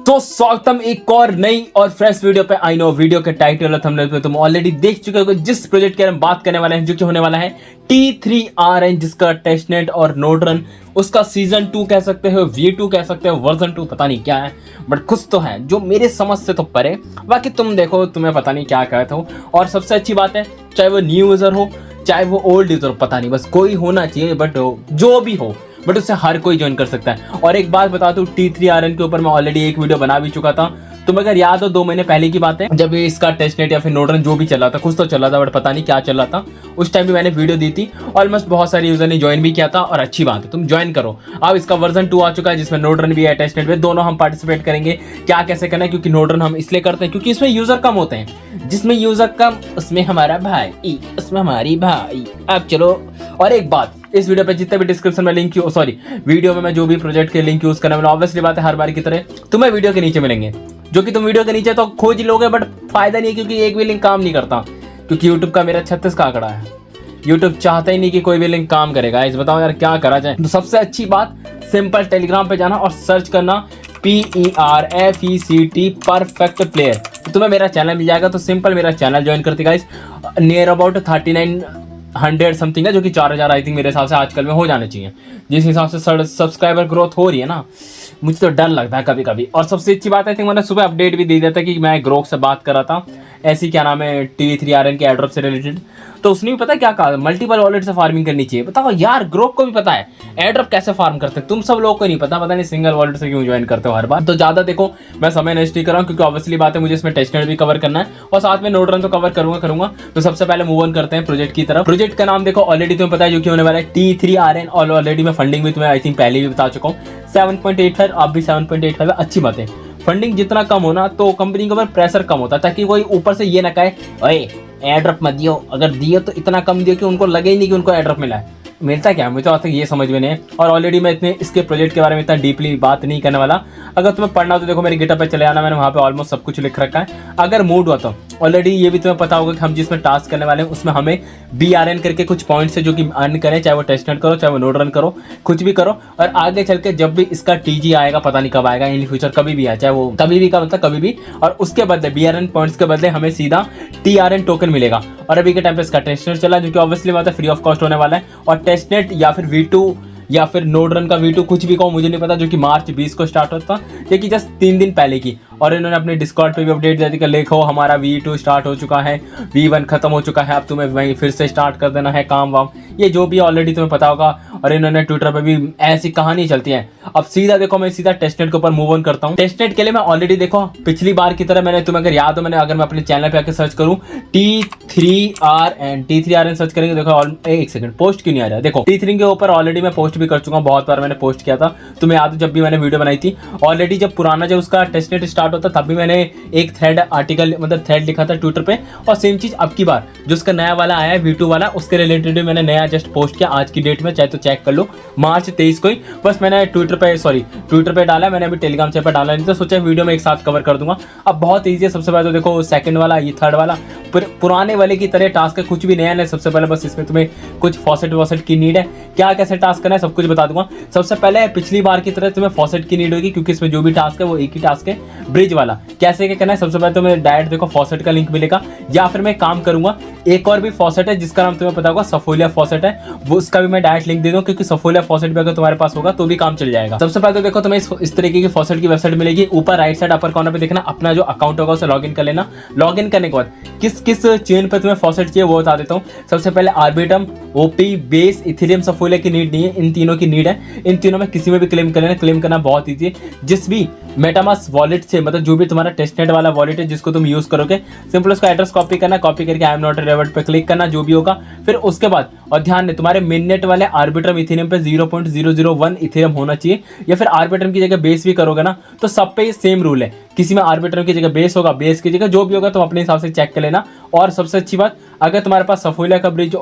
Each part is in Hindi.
तो स्वागतम एक और नई और फ्रेश वीडियो पे। आई नो वीडियो के टाइटल और थंबनेल पे तुम ऑलरेडी देख चुके हो जिस प्रोजेक्ट के बारे में बात करने वाले हैं, जो कि होने वाला है T3RN, जिसका टेस्टनेट और नोड रन, उसका सीजन 2 कह सकते हो, V2 कह सकते हो, वर्जन 2 पता नहीं क्या है, बट कुछ तो है जो मेरे समझ से तो परे। बाकी तुम देखो, तुम्हें पता नहीं क्या कहता हूँ। और सबसे अच्छी बात है, चाहे वो न्यू यूजर हो चाहे वो ओल्ड यूजर, पता नहीं, बस कोई होना चाहिए, बट जो भी हो, बट उससे हर कोई ज्वाइन कर सकता है। और एक बात बता दूं, T3RN के ऊपर मैं ऑलरेडी एक वीडियो बना भी चुका था। तुम अगर याद हो 2 महीने पहले की बात है, जब इसका टेस्टनेट या फिर नोड रन जो भी चल रहा था, कुछ तो चल रहा था बट पता नहीं क्या चल रहा था, उस टाइम भी मैंने वीडियो दी थी। ऑलमोस्ट बहुत सारे यूजर ने ज्वाइन भी किया था और अच्छी बात है, तुम ज्वाइन करो। अब इसका वर्जन 2 आ चुका है जिसमें नोड रन भी है, टेस्टनेट में, दोनों हम पार्टिसिपेट करेंगे। क्या कैसे करना है, क्योंकि नोड रन हम इसलिए करते हैं क्योंकि इसमें यूजर कम होते हैं। जिसमें यूजर कम उसमें हमारा भाई, उसमें हमारी भाई। अब चलो, और एक बात, इस वीडियो पे जितने भी डिस्क्रिप्शन में लिंक, वीडियो में मैं जो भी प्रोजेक्ट के लिंक यूज करने वाला, ऑब्वियसली बात है हर बार की तरह तुम्हें वीडियो के नीचे मिलेंगे, जो कि तुम वीडियो के नीचे तो खोज लोगे, बट फायदा नहीं है क्योंकि एक भी लिंक काम नहीं करता, क्योंकि यूट्यूब का मेरा 36 का आंकड़ा है। यूट्यूब चाहता ही नहीं कि कोई भी लिंक काम करेगा। इस बताओ यार क्या करा जाए। तो सबसे अच्छी बात, सिंपल टेलीग्राम पे जाना और सर्च करना PERFECT परफेक्ट प्लेयर, तो तुम्हें मेरा चैनल मिल जाएगा। तो सिंपल मेरा चैनल ज्वाइन करते गाइस, नियर अबाउट 3900 समथिंग है, जो कि 4000 आई थिंक मेरे हिसाब से आजकल में हो जाने चाहिए। जिस हिसाब से सब्सक्राइबर ग्रोथ हो रही है ना, मुझे तो डर लगता है कभी कभी। और सबसे अच्छी बात है, थिंक मैंने सुबह अपडेट भी दे दिया था कि मैं ग्रोक से बात कर रहा था, ऐसी क्या नाम है, T3RN के एड्रॉप से रिलेटेड। तो उसने भी पता क्या कहा, मल्टीपल वॉलेट से फार्मिंग करनी चाहिए। बताओ यार, ग्रोक को भी पता है एड्रॉप कैसे फार्म करते हैं, तुम सब लोगों को नहीं पता नहीं सिंगल वॉलेट से क्यों ज्वाइन करते हो हर बार। तो ज्यादा देखो, मैं समय नष्ट नहीं कर रहा हूँ, क्योंकि ऑब्वियसली बात है मुझे इसमें टेस्टनेट भी कवर करना है और साथ में नोड रन तो कवर करूंगा। तो सबसे पहले मूव ऑन करते हैं प्रोजेक्ट की तरफ। प्रोजेक्ट का नाम देखो, ऑलरेडी तुम्हें पता है जो कि होने वाला है T3RN, और ऑलरेडी मैं फंडिंग भी तुम्हें आई थिंक पहले भी बता चुका हूँ, 7.85, आप भी 7.85 है। अच्छी बात है, फंडिंग जितना कम होना तो कंपनी के ऊपर प्रेशर कम होता है, ताकि कोई ऊपर से ये ना कहे ओए एयरड्रॉप मत दियो, अगर दियो तो इतना कम दियो कि उनको लगे ही नहीं कि उनको एयरड्रॉप मिला है। मिलता क्या, मुझे तो आज तक ये समझ में नहीं है। और ऑलरेडी मैं इतने इसके प्रोजेक्ट के बारे में इतना डीपली बात नहीं करने वाला। अगर तुम्हें पढ़ना हो तो देखो मेरे गिटहब पे चले आना, मैंने वहाँ पे ऑलमोस्ट सब कुछ लिख रखा है। अगर मूड हुआ तो ऑलरेडी ये भी तुम्हें पता होगा कि हम जिसमें टास्क करने वाले हैं उसमें हमें BRN करके कुछ पॉइंट्स है जो कि अर्न करें, चाहे वो टेस्टनेट करो चाहे वो नोड रन करो, कुछ भी करो। और आगे चल के जब भी इसका TG आएगा, पता नहीं कब आएगा, इन फ्यूचर कभी भी आए, चाहे वो कभी भी का मतलब कभी भी, और उसके बदले BRN पॉइंट्स के बदले हमें सीधा TRN टोकन मिलेगा। और अभी के टाइम पे इसका टेस्टनेट चला, जो कि ऑब्वियसली बात है फ्री ऑफ कॉस्ट होने वाला है। और टेस्टनेट या फिर V2 या फिर नोड रन का V2 कुछ भी कहो मुझे नहीं पता, जो कि मार्च 20 को स्टार्ट होता, ये कि जस्ट 3 दिन पहले की। और इन्होंने अपने डिस्कॉर्ड पे भी अपडेट दिया कि देखो हमारा V2 स्टार्ट हो चुका है, V1 खत्म हो चुका है, अब तुम्हें वहीं फिर से स्टार्ट कर देना है काम वाम, ये जो भी ऑलरेडी तुम्हें पता होगा। और इन्होंने ट्विटर पे भी ऐसी कहानी चलती है। अब सीधा देखो, मैं सीधा टेस्टनेट के ऊपर मूव ऑन करता हूँ। टेस्टनेट के लिए मैं ऑलरेडी देखो पिछली बार की तरह मैंने, तुम्हें अगर याद हो, अगर मैं अपने चैनल पे आकर सर्च करूँ T3RN सर्च करेंगे, देखो एक सेकंड पोस्ट क्यों नहीं आ रहा है। देखो T3 के ऊपर ऑलरेडी मैं पोस्ट भी कर चुका हूँ, बहुत बार मैंने पोस्ट किया था, तुम्हें याद हो जब भी मैंने वीडियो बनाई थी। ऑलरेडी जब पुराना जब उसका टेस्टनेट स्टार्ट होता तब भी मैंने एक थ्रेड आर्टिकल मतलब थ्रेड लिखा था ट्विटर पे। और सेम चीज अब की बार जो उसका नया वाला आया है V2 वाला, उसके रिलेटेड भी मैंने नया जस्ट पोस्ट किया आज की डेट में, चाहे तो चेक कर लो, मार्च 23 को ही। बस मैंने ट्विटर पे डाला, मैंने अभी टेलीग्राम से पे डाला नहीं, तो सोचा वीडियो में एक साथ कवर कर दूंगा। अब बहुत ईजी है। सबसे पहले तो देखो सेकंड वाला, ये थर्ड वाला पुराने वाले की तरह टास्क है, कुछ भी नया नहीं। सबसे पहले बस इसमें तुम्हें कुछ फॉसेट की नीड है, क्या कैसे टास्क करना है सब कुछ बता दूंगा। सबसे पहले पिछली बार की तरह तुम्हें फॉसेट की नीड होगी, क्योंकि इसमें जो भी टास्क है वो एक ही टास्क है, ब्रिज वाला। कैसे क्या करना है, सबसे पहले तुम्हें डायरेक्ट देखो फॉसेट का लिंक मिलेगा, या फिर मैं काम करूंगा, एक और भी फॉसेट है जिसका नाम तुम्हें पता होगा, सफोलिया फॉसेट है, वो उसका भी मैं डायरेक्ट लिंक दे दूं, क्योंकि सफोलिया फॉसेट भी अगर तुम्हारे पास होगा तो भी काम चल जाएगा। सबसे पहले तो देखो तुम्हें इस तरीके की फॉसेट की वेबसाइट मिलेगी, ऊपर राइट साइड अपर कॉर्नर पे देखना, अपना जो अकाउंट होगा उसे लॉगिन कर लेना। लॉगिन करने के बाद किस किस चेन पे तुम्हें फॉसेट चाहिए वो बता देता हूँ। सबसे पहले आर्बिट्रम, ओपी, बेस, इथेरियम, सफोलिया की नीड नहीं है, इन तीनों की नीड है। इन तीनों में किसी में भी क्लेम कर लेना, क्लेम करना बहुत ईजी है। जिस भी मेटामास्क वॉलेट से, मतलब जो भी तुम्हारा टेस्टनेट वाला वॉलेट है जिसको तुम यूज करोगे, सिंपल उसका एड्रेस कॉपी करना, कॉपी करके आई एम नॉट रिवर्ट पे क्लिक करना, जो भी होगा। फिर उसके बाद, और ध्यान दें, तुम्हारे मिननेट वाले आर्बिट्रम इथेरियम पे 0.001 इथेरियम होना चाहिए, या फिर आर्बिट्रम की जगह बेस भी करोगे ना तो सब पे सेम रूल है, किसी में आर्बिट्रम की जगह बेस होगा, बेस की जगह जो भी होगा तुम अपने हिसाब से चेक कर लेना। और सबसे अच्छी बात, अगर तुम्हारे पास सफोलिया का ब्रिज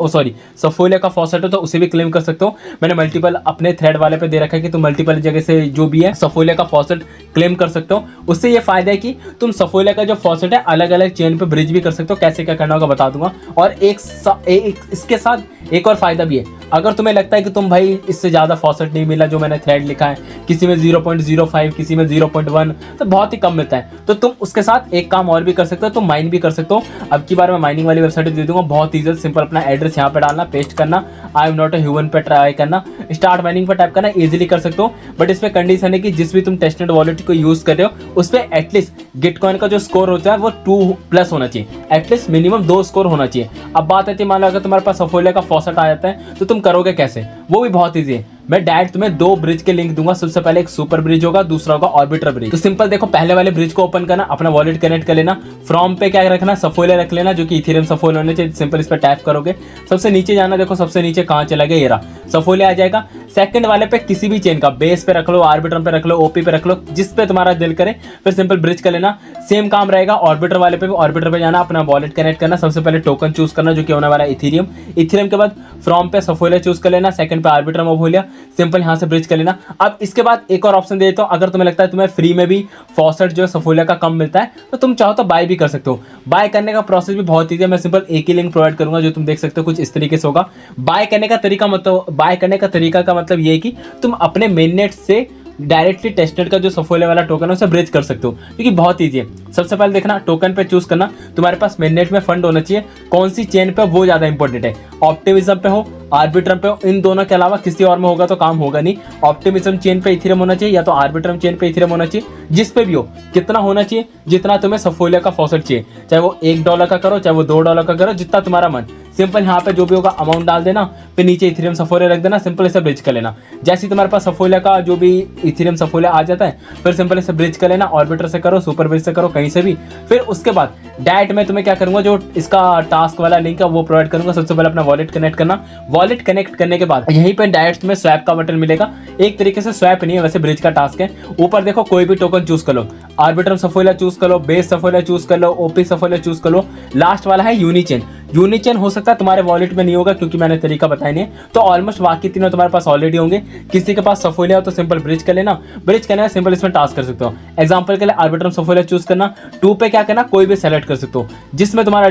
सफोलिया का फॉसेट हो तो उसे भी क्लेम कर सकते हो। मैंने मल्टीपल अपने थ्रेड वाले पे दे रखा है कि तुम मल्टीपल जगह से जो भी है सफोलिया का फॉसेट क्लेम कर सकते हो। उससे ये फायदा है कि तुम सफोलिया का जो फॉसेट है अलग अलग चेन पे ब्रिज भी कर सकते हो। कैसे क्या करना होगा बता दूंगा। और इसके साथ एक और फायदा भी है, अगर तुम्हें लगता है कि तुम भाई इससे ज़्यादा फॉसेट नहीं मिला जो मैंने थ्रेड लिखा है, किसी में 0.05, किसी में 0.1, तो बहुत ही कम मिलता है, तो तुम उसके साथ एक काम और भी कर सकते हो, तुम माइन भी कर सकते हो। अब की बार मैं माइनिंग वाली वेबसाइट दे दूंगा, बहुत ईजी, सिंपल अपना एड्रेस यहाँ पे डालना, पेस्ट करना, I am not a human पे ट्राई करना, स्टार्ट माइनिंग पर टाइप करना, इजीली कर सकते हो। बट इसमें कंडीशन है कि जिस भी तुम टेस्टनेट वॉलेट को यूज कर रहे हो उस पर एटलीस्ट गिटकॉइन का जो स्कोर होता है वो 2+ होना चाहिए, एटलीस्ट मिनिमम 2 स्कोर होना चाहिए। अब बात आती है, मान लो अगर तुम्हारे पास सफोलिया का फॉसेट आ जाता है तो तुम करोगे कैसे, वो भी बहुत ईजी है। मैं डायरेक्ट तुम्हें 2 ब्रिज के लिंक दूंगा। सबसे पहले एक सुपर ब्रिज होगा, दूसरा होगा ऑर्बिटर ब्रिज। तो सिंपल देखो, पहले वाले ब्रिज को ओपन करना, अपना वॉलेट कनेक्ट कर लेना, फ्रॉम पे क्या रखना, सफोलिया रख लेना, जो कि इथेरियम सफोलिया होने चाहिए। सिंपल इस पर टैप करोगे, सबसे नीचे जाना, देखो सबसे नीचे कहाँ चला गया, ये रहा, सफोलिया आ जाएगा। सेकंड वाले पे किसी भी चेन का, बेस पे रख लो, आर्बिटर पे रख लो, ओपी पे रख लो, जिस पे तुम्हारा दिल करे, फिर सिंपल ब्रिज कर लेना। सेम काम रहेगा ऑर्बिटर वाले पे भी, ऑर्बिटर पे जाना, अपना वॉलेट कनेक्ट करना, सबसे पहले टोकन चूज करना जो कि होने वाला है इथेरियम। इथेरियम के बाद फ्रॉम पे सफोलिया चूज कर लेना, सेकंड पे आर्बिटर मोफोलिया, सिंपल यहाँ से ब्रिज कर लेना। अब इसके बाद एक और ऑप्शन दे देता हूँ, अगर तुम्हें लगता है तुम्हें फ्री में भी फॉसेट जो है सफोलिया का कम मिलता है तो तुम चाहो तो बाय भी कर सकते हो। बाय करने का प्रोसेस भी बहुत ईजी है, मैं सिंपल एक ही लिंक प्रोवाइड करूंगा जो तुम देख सकते हो, कुछ इस तरीके से होगा। बाय करने का तरीका का मतलब ये है कि तुम अपने मेननेट से डायरेक्टली टेस्टनेट का जो सफोलिया वाला टोकन है उसे ब्रिज कर सकते हो, क्योंकि बहुत ईजी है। सबसे पहले देखना, टोकन पे चूज करना, तुम्हारे पास मेननेट में फंड होना चाहिए, कौन सी चेन पे वो ज्यादा इंपॉर्टेंट है, ऑप्टिमिज्म पे हो, आर्बिट्रम पे हो, इन दोनों के अलावा किसी और में होगा तो काम होगा नहीं। ऑप्टिमिज्म चेन पे इथेरियम होना चाहिए या तो आर्बिट्रम चेन पे इथेरियम होना चाहिए, जिस पे भी हो। कितना होना चाहिए, जितना तुम्हें सफोलिया का फॉसेट चाहिए, चाहे वो $1 का करो, चाहे वो $2 का करो, जितना तुम्हारा मन। सिंपल यहाँ पे जो भी होगा अमाउंट डाल देना, फिर नीचे इथेरियम सफोलिया रख देना, सिंपल इसे ब्रिज कर लेना। जैसे तुम्हारे पास सफोलिया का जो भी इथेरियम सफोलिया आ जाता है, फिर सिंपल इसे ब्रिज कर लेना, ऑर्बिटर से करो, सुपर ब्रिज से करो, कहीं से भी। फिर उसके बाद डायरेक्ट मैं तुम्हें क्या करूंगा, जो इसका टास्क वाला लिंक है वो प्रोवाइड करूंगा। सबसे पहले अपना वॉलेट कनेक्ट करना, वॉलेट कनेक्ट करने के बाद यहीं पे डायरेक्ट तुम्हें स्वैप का बटन मिलेगा। एक तरीके से स्वैप नहीं है, वैसे ब्रिज का टास्क है। ऊपर देखो कोई भी टोकन चूज कर लो, आर्बिट्रम सफोलिया चूज कर लो, बेस सफोलिया चूज कर लो, ओपी सफोलिया चूज कर लो। लास्ट वाला है यूनिचेन। यूनिचेन हो सकता है तुम्हारे वॉलेट में नहीं होगा क्योंकि मैंने तरीका बताया नहीं है, तो ऑलमोस्ट बाकी तीनों तुम्हारे पास ऑलरेडी होंगे। किसी के पास सफोलिया हो तो सिंपल ब्रिज कर लेना, ब्रिज करना है, सिंपल इसमें टास्क कर सकते हो। एग्जांपल के लिए आर्बिट्रम सफोलिया चूज करना, 2 पे क्या करना, कोई भी सेलेक्ट कर सकते हो जिसमें तुम्हारा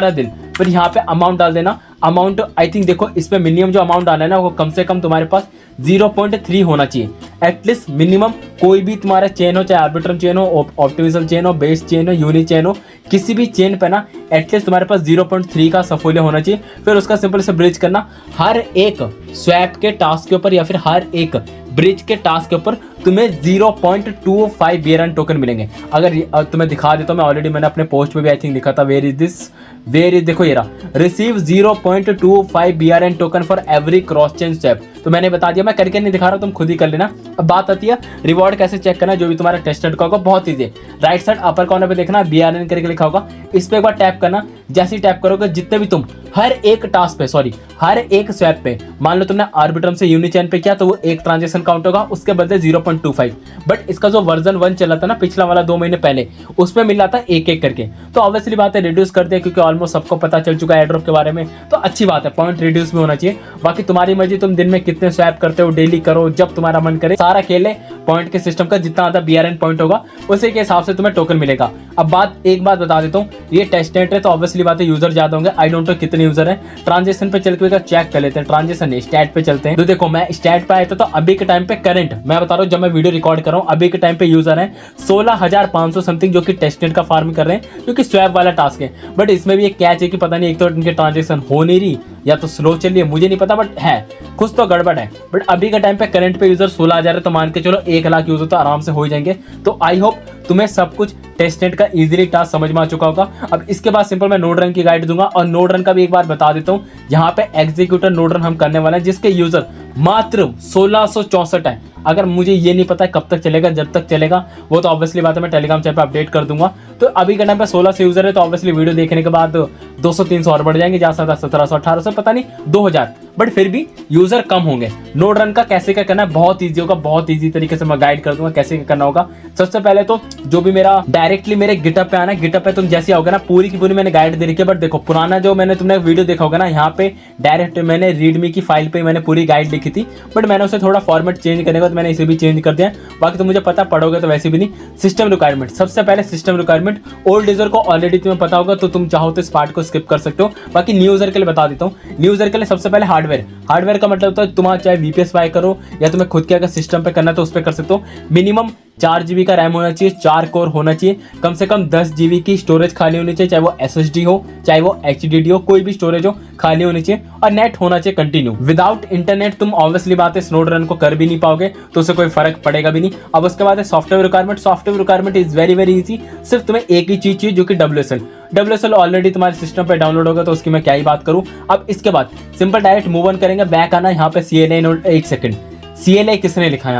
दिल, फिर यहाँ पे अमाउंट डाल देना। अमाउंट आई थिंक देखो, इसमें मिनिमम जो अमाउंट डालना है ना वो कम से कम तुम्हारे पास 0.3 होना चाहिए, एटलीस्ट मिनिमम। कोई भी तुम्हारा चेन हो, चाहे आर्बिट्रम चेन हो, ऑप्टिमिज्म चेन हो, बेस चेन हो, यूनि चेन हो, किसी भी चेन पे ना एटलीस्ट तुम्हारे पास 0.3 का सफोलिया होना चाहिए। फिर उसका सिंपल से ब्रिज करना। हर एक स्वैप के टास्क के ऊपर या फिर हर एक ब्रिज के टास्क के ऊपर तुम्हें 0.25 BRN टोकन मिलेंगे। अगर तुम्हें दिखा देता हूं, मैं ऑलरेडी मैंने अपने पोस्ट में भी आई थिंक लिखा था, वेयर इज देखो ये रहा, receive 0.25 BRN token for every cross chain swap. तो मैंने बता दिया, मैं करके नहीं दिखा रहा, तुम खुद ही कर लेना। अब बात आती है रिवॉर्ड कैसे चेक करना, जो भी तुम्हारा टेस्टेड का होगा, बहुत ईजी है। राइट साइड अपर कॉर्नर पे देखना BRN करके लिखा होगा, इस पे एक बार टैप करना। जैसे ही टैप करोगे, जितने भी तुम हर एक टास्क पे हर एक स्वैप पे, मान लो तुमने आर्बिट्रम से यूनिचेन पे किया तो वो एक ट्रांजेक्शन काउंट होगा, उसके बदले 0.25। बट इसका जो वर्जन 1 चला था ना पिछला वाला 2 महीने पहले, उसमें मिल रहा था एक करके। तो ऑब्वियसली बात है रिड्यूस कर दिया, क्योंकि ऑलमोस्ट सबको पता चल चुका है एयरड्रॉप के बारे में, तो अच्छी बात है, पॉइंट रिड्यूस भी होना चाहिए। बाकी तुम्हारी मर्जी, तुम दिन में कितने स्वैप करते हो, डेली करो, जब तुम्हारा मन करे, सारा खेले पॉइंट के सिस्टम का। जितना ज्यादा BRN पॉइंट होगा उसी के हिसाब से तुम्हें टोकन मिलेगा। अब एक बात बता देता हूँ, ये टेस्टनेट है तो ऑब्वियसली बात है यूजर ज्यादा होंगे। आई डोंट नो कितने यूजर है। ट्रांजेक्शन पे चल के चेक कर लेते हैं, ट्रांजेक्शन नहीं, स्टैट पे चलते हैं। तो देखो मैं स्टैट पे आया था, तो अभी के टाइम पे करंट मैं बता रहा हूँ, जब मैं वीडियो रिकॉर्ड कर रहा हूँ, अभी के टाइम पे यूजर है 16,500 समथिंग, जो कि टेस्टनेट का फार्मिंग कर रहे हैं, जो कि स्वैप वाला टास्क है। बट इसमें भी एक कैच है कि पता नहीं, एक तो इनके ट्रांजेक्शन हो नहीं रही या तो स्लो चल रही है, मुझे नहीं पता, बट है कुछ तो गड़बड़ है। बट अभी के टाइम पे करंट पे यूजर 16,000 है, तो मान के चलो 1 लाख यूजर तो आराम से हो जाएंगे। तो आई होप तुम्हें सब कुछ टेस्टनेट का इजीली टास्क समझ में आ चुका होगा। अब इसके बाद सिंपल मैं नोड रन की गाइड दूंगा, और नोड रन का भी एक बार बता देता हूँ। यहाँ पे एग्जीक्यूटर नोड रन हम करने वाले हैं, जिसके यूजर मात्र 1664 है। अगर मुझे ये नहीं पता है कब तक चलेगा, जब तक चलेगा वो तो ऑब्वियसली बात है, मैं टेलीग्राम चैनल पे अपडेट कर दूंगा। तो अभी के टाइम पे 16 से यूजर है, तो ऑब्वियसली वीडियो देखने के बाद 200-300 और बढ़ जाएंगे, जहाँ 1700-1800 पता नहीं 2000, बट फिर भी यूजर कम होंगे। नोड रन का कैसे क्या करना है बहुत ईजी होगा, बहुत ईजी तरीके से मैं गाइड कर दूंगा कैसे क्या करना होगा। सबसे पहले तो जो भी मेरा डायरेक्टली मेरे गिटअप पे आना है, गिटअप पे तुम जैसे आओगे ना, पूरी की पूरी मैंने गाइड दे रखी है। बट देखो पुराना जो मैंने तुमने वीडियो देखा होगा ना, यहाँ पे डायरेक्ट मैंने रीडमी की फाइल पे मैंने पूरी गाइड लिखी थी, बट मैंने उसे थोड़ा फॉर्मेट चेंज करने के बाद मैंने इसे भी चेंज कर दिया। बाकी तो मुझे पता पढ़ोगे तो वैसे भी नहीं। सिस्टम रिक्वायरमेंट, सबसे पहले system requirement requirement. Old user को ऑलरेडी तुम्हें पता होगा, तो तुम चाहो तो इस पार्ट को स्किप कर सकते हो। बाकी न्यू यूजर के लिए बता देता हूँ। न्यू यूजर के लिए सबसे पहले हार्डवेयर का मतलब होता है तुम्हारा चाहे VPS बाय करो या तुम्हें खुद के अगर सिस्टम पे करना है तो उस पर कर सकते हो। मिनिमम 4 GB का रैम होना चाहिए, 4 कोर होना चाहिए, कम से कम 10 GB की स्टोरेज खाली होनी चाहिए, चाहे वो SSD हो चाहे वो HDD हो, कोई भी स्टोरेज हो खाली होनी चाहिए, और नेट होना चाहिए कंटिन्यू। विदाउट इंटरनेट तुम ऑब्वियसली बात है स्नोडरन को कर भी नहीं पाओगे, तो उससे कोई फर्क पड़ेगा भी नहीं। अब उसके बाद है software requirement is very very easy. सिर्फ तुम्हें एक ही चीज चाहिए जो कि WSL ऑलरेडी तुम्हारे सिस्टम पे डाउनलोड होगा, तो उसकी मैं क्या ही बात करूं। अब इसके बाद सिंपल डायरेक्ट मूव ऑन करेंगे। बैक आना, यहाँ पे CLI नोड, एक सेकंड, CLI किसने लिखा है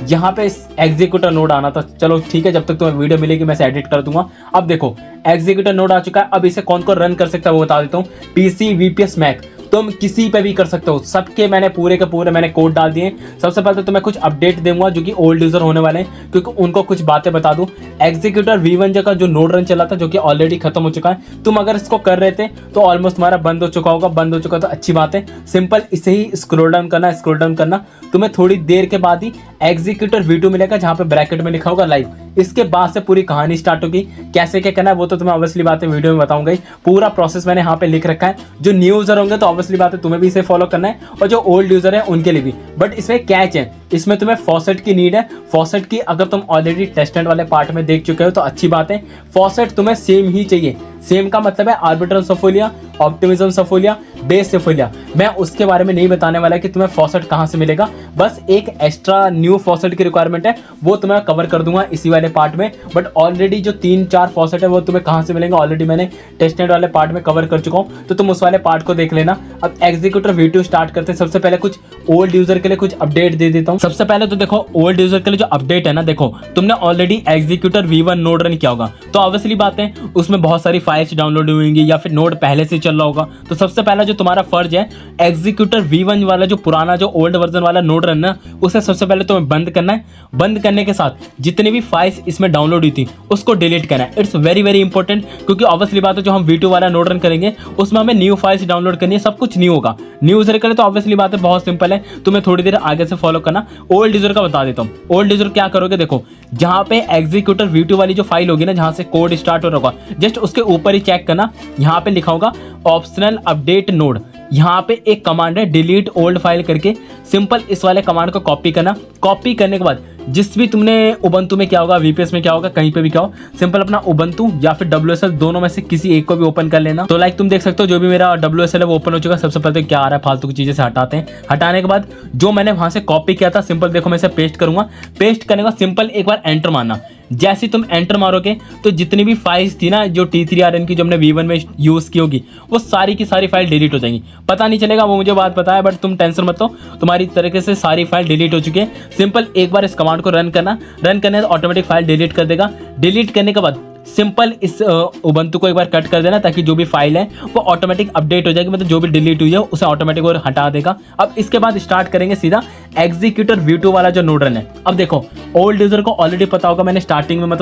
यहाँ पे एग्जीक्यूटर नोड आना था। चलो ठीक है, जब तक तुम्हें वीडियो मिलेगी मैं इसे एडिट कर दूंगा। अब देखो एग्जीक्यूटर नोड आ चुका है। अब इसे कौन कौन रन कर सकता है वो बता देता हूँ। PC, VPS, मैक, तुम किसी पे भी कर सकते हो। सबके मैंने पूरे के पूरे मैंने कोड डाल दिए। सबसे पहले तो तुम्हें कुछ अपडेट दूंगा जो कि ओल्ड यूजर होने वाले हैं, क्योंकि उनको कुछ बातें बता दूं। एग्जीक्यूटर V1 का जो नोड रन चला था, जो कि ऑलरेडी खत्म हो चुका है, तुम अगर इसको कर रहे थे तो ऑलमोस्ट तुम्हारा बंद हो चुका होगा। बंद हो चुका तो अच्छी बात है। सिंपल इसे ही स्क्रॉल डाउन करना। तुम्हें थोड़ी देर के बाद ही एग्जीक्यूटर V2 मिलेगा, जहां पे ब्रैकेट में लिखा होगा लाइव। इसके बाद से पूरी कहानी स्टार्ट होगी। कैसे क्या करना है वो तो तुम्हें ऑब्वियसली बात है वीडियो में बताऊंगा ही। पूरा प्रोसेस मैंने यहाँ पे लिख रखा है। जो न्यू यूजर होंगे तो ऑब्वियसली बात है तुम्हें भी इसे फॉलो करना है, और जो ओल्ड यूजर है उनके लिए भी। बट इसमें कैच है, इसमें तुम्हें फॉसेट की नीड है। फॉसेट की अगर तुम ऑलरेडी टेस्टेड वाले पार्ट में देख चुके हो तो अच्छी बात है। फॉसेट तुम्हें सेम ही चाहिए। सेम का मतलब है आर्बिट्रल सफोलिया, ऑप्टिमिज्म सफोलिया, बेस सफोलिया। मैं उसके बारे में नहीं बताने वाला कि तुम्हें फॉसेट कहाँ से मिलेगा। बस एक एक्स्ट्रा न्यू फॉसेट की रिक्वायरमेंट है, वो तुम्हें कवर कर दूंगा इसी वाले पार्ट में। बट ऑलरेडी जो 3-4 फॉसेट है वो तुम्हें कहाँ से मिलेंगे ऑलरेडी मैंने टेस्टेड वाले पार्ट में कवर कर चुका हूँ, तो तुम उस वाले पार्ट को देख लेना। अब एग्जीक्यूटर V2 स्टार्ट करते हैं। सबसे पहले कुछ ओल्ड यूजर के लिए कुछ अपडेट दे देता हूँ। सबसे पहले तो देखो ओल्ड यूजर के लिए जो अपडेट है ना, देखो तुमने already executor V1 node run किया होगा, तो ऑब्वियसली बात है उसमें बहुत सारी फाइल्स डाउनलोड हुई या फिर नोड पहले से चल रहा होगा। तो सबसे पहला जो तुम्हारा फर्ज है, एग्जीक्यूटर V1 वाला जो पुराना जो ओल्ड वर्जन वाला नोड रन ना, उसे सबसे पहले तुम्हें बंद करना है। बंद करने के साथ जितनी भी फाइल्स इसमें डाउनलोड हुई थी उसको डिलीट करना है। इट्स वेरी वेरी इंपॉर्टेंट, क्योंकि ऑब्वियसली बात है जो हम V2 वाला नोड रन करेंगे उसमें हमें न्यू फाइल्स डाउनलोड करनी है, सब कुछ न्यू होगा। न्यू यूजर के लिए तो ऑब्वियसली बात है बहुत सिंपल है, तुम्हें थोड़ी देर आगे से फॉलो करना। ओल्ड यूजर का बता देता हूँ। ओल्ड यूजर क्या करोगे, देखो जहां पे एग्जीक्यूटर V2 वाली जो फाइल होगी ना, जहां से कोड स्टार्ट हो रहा होगा, जस्ट उसके ऊपर ही चेक करना। यहाँ पे लिखा होगा ऑप्शनल अपडेट नोड। यहाँ पे एक कमांड है डिलीट ओल्ड फाइल करके। सिंपल इस वाले कमांड को कॉपी करना। कॉपी करने के बाद जिस भी तुमने उबंटू में क्या होगा, VPS में क्या होगा, कहीं पे भी क्या हो, सिंपल अपना उबंटू या फिर WSL दोनों में से किसी एक को भी ओपन कर लेना। तो लाइक तुम देख सकते हो जो भी मेरा WSL है वो ओपन हो चुका है। सबसे पहले तो क्या आ रहा है, फालतू की चीजें से हटाते हैं। हटाने के बाद जो मैंने वहां से कॉपी किया था, सिंपल देखो मैं इसे पेस्ट करूंगा। पेस्ट करने के बाद सिंपल एक बार एंटर मारना। जैसे तुम एंटर मारोगे तो जितनी भी फाइल्स थी ना जो T3RN की जो हमने V1 में यूज की होगी, वो सारी की सारी फाइल डिलीट हो जाएंगी। पता नहीं चलेगा, वो मुझे बात पता है, बट तुम टेंशन मत लो, तुम्हारी तरीके से सारी फाइल डिलीट हो चुकी है। सिंपल एक बार इस कमांड को रन करना। रन करने से ऑटोमेटिक फाइल डिलीट कर देगा। डिलीट करने के बाद सिंपल इस उबंटू को एक बार कट कर देना, ताकि जो भी फाइल है वो ऑटोमेटिक अपडेट हो जाएगी। मतलब जो भी डिलीट हुई है उसे ऑटोमेटिक वो हटा देगा। अब इसके बाद स्टार्ट करेंगे सीधा एग्जीक्यूटर V2 वाला जो नोड रन है। अब देखो ओल्ड यूजर को ऑलरेडी पता होगा, मैंने स्टार्टिंग में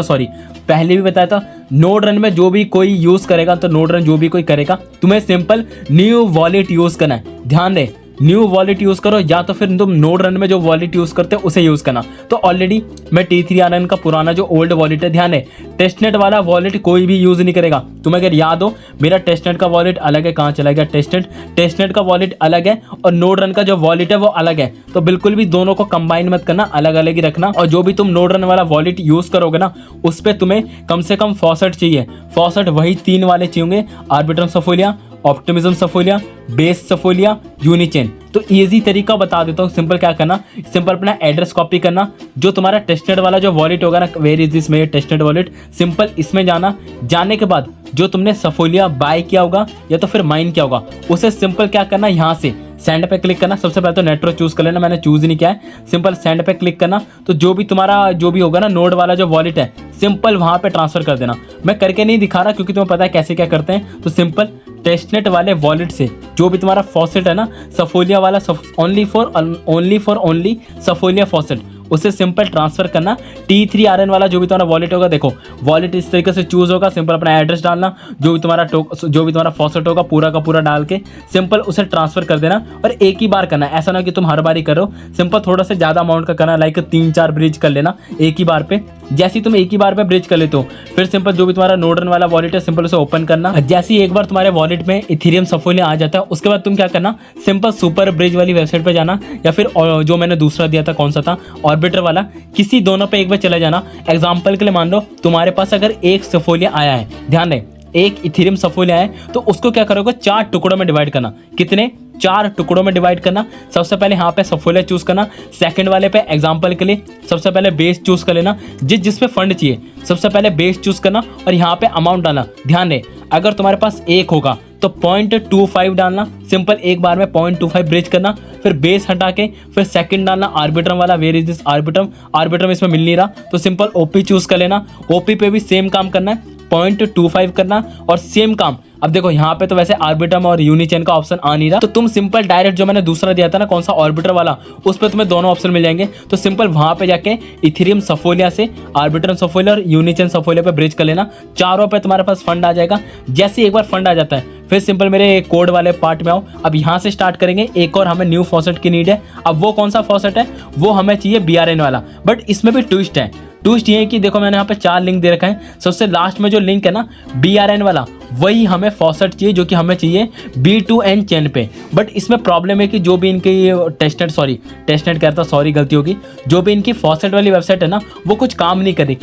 पहले भी बताया था, नोड रन में जो भी कोई यूज करेगा, तो नोड रन जो भी कोई करेगा, तुम्हें सिंपल न्यू वॉलेट यूज करना है। ध्यान दे, न्यू वॉलेट यूज करो, या तो फिर तुम नोड रन में जो वॉलेट यूज करते हो उसे यूज करना। तो ऑलरेडी मैं T3RN का पुराना जो ओल्ड वॉलेट है, ध्यान है टेस्टनेट वाला वॉलेट कोई भी यूज नहीं करेगा। तुम्हें अगर याद हो मेरा टेस्टनेट का वॉलेट अलग है, कहाँ चला गया टेस्टनेट का वॉलेट अलग है और नोड रन का जो वॉलेट है वो अलग है। तो बिल्कुल भी दोनों को कंबाइन मत करना, अलग अलग ही रखना। और जो भी तुम नोड रन वाला वॉलेट यूज करोगे ना, उस पर तुम्हें कम से कम फॉसेट चाहिए। फॉसेट वही 3 वाले चाहिए, आर्बिट्रम सफोलिया, ऑप्टिमिज्म सफोलिया, बेस सफोलिया, यूनिचेन। तो इजी तरीका बता देता हूँ। सिंपल क्या करना, सिंपल अपना एड्रेस कॉपी करना। जो तुम्हारा टेस्टेड वाला जो वॉलेट होगा ना, वेयर इज दिस मेरे टेस्टेड वॉलेट, सिंपल इसमें जाना। जाने के बाद जो तुमने सफोलिया बाय किया होगा या तो फिर माइन किया होगा, उसे सिंपल क्या करना, यहाँ से सेंड पे क्लिक करना। सबसे पहले तो नेटवर्क चूज कर लेना, मैंने चूज ही नहीं किया है। सिंपल सेंड पे क्लिक करना। तो जो भी तुम्हारा जो भी होगा ना नोड वाला जो वॉलेट है, सिंपल वहां पे ट्रांसफर कर देना। मैं करके नहीं दिखा रहा क्योंकि तुम्हें पता है कैसे क्या करते हैं। तो सिंपल टेस्टनेट वाले वॉलेट से जो भी तुम्हारा फॉसेट है ना, सफोलिया वाला, ओनली फॉर सफोलिया फॉसेट, उसे सिंपल ट्रांसफर करना। T3RN वाला जो भी तुम्हारा वॉलेट होगा, देखो वॉलेट इस तरीके से चूज होगा। सिंपल अपना एड्रेस डालना, जो भी तुम्हारा फॉसेट होगा पूरा का पूरा डाल के सिंपल उसे ट्रांसफर कर देना। और एक ही बार करना, ऐसा ना कि तुम हर बार ही करो। सिंपल थोड़ा सा ज़्यादा अमाउंट का करना, लाइक 3-4 ब्रिज कर लेना एक ही बार पे। जैसे ही तुम एक ही बार पे ब्रिज कर लेते हो, फिर सिंपल जो भी तुम्हारा नोड रन वाला वॉलेट है सिंपल उसे ओपन करना। जैसे ही एक बार तुम्हारे वॉलेट में इथेरियम सफोलिया आ जाता है, उसके बाद तुम क्या करना, सिंपल सुपर ब्रिज वाली वेबसाइट पे जाना, या फिर जो मैंने दूसरा दिया था कौन सा था, ऑर्बिटर वाला, किसी दोनों पे एक बार चला जाना। एग्जाम्पल के लिए मान लो तुम्हारे पास अगर एक सफोलिया आया है, ध्यान रहे एक इथेरियम सफोलिया है, तो उसको क्या करोगे 4 टुकड़ों में डिवाइड करना। कितने? 4 टुकड़ों में डिवाइड करना। सबसे पहले यहाँ पे सफोलिया चूज करना, सेकंड वाले पे एग्जांपल के लिए सबसे पहले बेस चूज कर लेना, जिसपे फंड चाहिए सबसे पहले बेस चूज करना और यहाँ पे अमाउंट डालना। ध्यान रहे अगर तुम्हारे पास एक होगा तो 0.25 डालना, सिंपल एक बार में 0.25 ब्रिज करना, फिर बेस हटा के फिर सेकंड डालना आर्बिट्रम वाला। वेयर इज दिस आर्बिट्रम इसमें मिल नहीं रहा तो सिंपल ओपी चूज कर लेना। ओपी पे भी सेम काम करना है, 0.25 करना और सेम काम। अब देखो यहाँ पे तो वैसे आर्बिट्रम और यूनिचेन का ऑप्शन आ नहीं रहा, तो तुम सिंपल डायरेक्ट जो मैंने दूसरा दिया था ना कौन सा ऑर्बिटर वाला, उस पर तुम्हें दोनों ऑप्शन मिल जाएंगे। तो सिंपल वहां पे जाके इथेरियम सफोलिया से आर्बिट्रम सफोलिया और यूनिचेन सफोलिया पे ब्रिज कर लेना, चारों पे तुम्हारे पास फंड आ जाएगा। जैसे एक बार फंड आ जाता है फिर सिंपल मेरे कोड वाले पार्ट में आओ। अब यहाँ से स्टार्ट करेंगे। एक और हमें न्यू फॉसेट की नीड है। अब वो कौन सा फॉसेट है, वो हमें चाहिए BRN वाला, बट इसमें भी ट्विस्ट है। ट्विस्ट ये है कि देखो मैंने यहाँ पे 4 लिंक दे रखा है, सबसे लास्ट में जो लिंक है ना BRN वाला, वही हमें फॉसेट चाहिए जो कि हमें चाहिए B2N चेन पे। बट इसमें प्रॉब्लम है कि जो भी इनकी टेस्टनेट कहता सॉरी गलती होगी, जो भी इनकी फॉसेट वाली वेबसाइट है ना वो कुछ काम नहीं करी